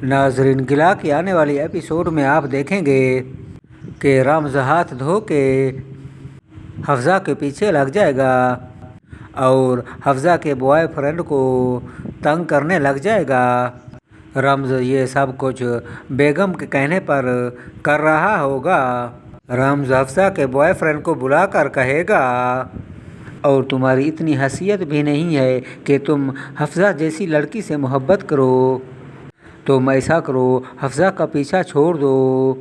ناظرین، گلا کی آنے والی ایپیسوڈ میں آپ دیکھیں گے کہ رمز ہاتھ دھو کے حفصہ کے پیچھے لگ جائے گا اور حفصہ کے بوائے فرینڈ کو تنگ کرنے لگ جائے گا۔ رمز یہ سب کچھ بیگم کے کہنے پر کر رہا ہوگا۔ رمز حفصہ کے بوائے فرینڈ کو بلا کر کہے گا، اور تمہاری اتنی حیثیت بھی نہیں ہے کہ تم حفصہ جیسی لڑکی سے محبت کرو، تم ایسا کرو حفصہ کا پیچھا چھوڑ دو۔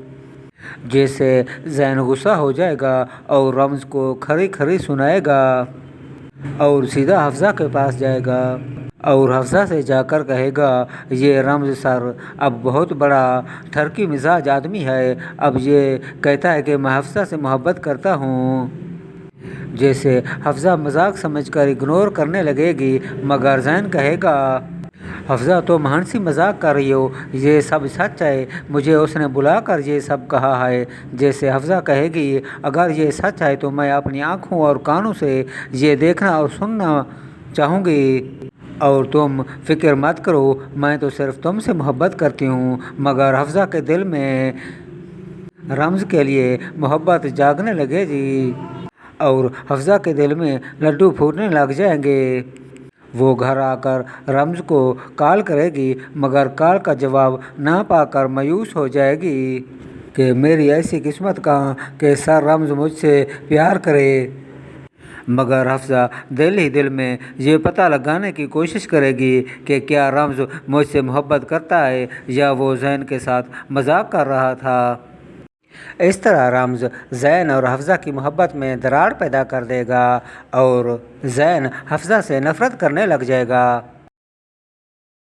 جیسے زین غصہ ہو جائے گا اور رمز کو کھری کھری سنائے گا اور سیدھا حفصہ کے پاس جائے گا اور حفصہ سے جا کر کہے گا، یہ رمز سر اب بہت بڑا ٹھرکی مزاج آدمی ہے، اب یہ کہتا ہے کہ میں حفصہ سے محبت کرتا ہوں۔ جیسے حفصہ مذاق سمجھ کر اگنور کرنے لگے گی، مگر زین کہے گا، حفصہ تم ہنسی مذاق کر رہی ہو، یہ سب سچ ہے، مجھے اس نے بلا کر یہ سب کہا ہے۔ جیسے حفصہ کہے گی، اگر یہ سچ ہے تو میں اپنی آنکھوں اور کانوں سے یہ دیکھنا اور سننا چاہوں گی، اور تم فکر مت کرو، میں تو صرف تم سے محبت کرتی ہوں۔ مگر حفصہ کے دل میں رمز کے لیے محبت جاگنے لگے گی اور حفصہ کے دل میں لڈو پھوٹنے لگ جائیں گے۔ وہ گھر آ کر رمز کو کال کرے گی، مگر کال کا جواب نہ پا کر مایوس ہو جائے گی کہ میری ایسی قسمت کہاں کہ سر رمز مجھ سے پیار کرے۔ مگر حفصہ دل ہی دل میں یہ پتہ لگانے کی کوشش کرے گی کہ کیا رمز مجھ سے محبت کرتا ہے یا وہ زین کے ساتھ مذاق کر رہا تھا۔ اس طرح رمز زین اور حفصہ کی محبت میں دراڑ پیدا کر دے گا اور زین حفصہ سے نفرت کرنے لگ جائے گا۔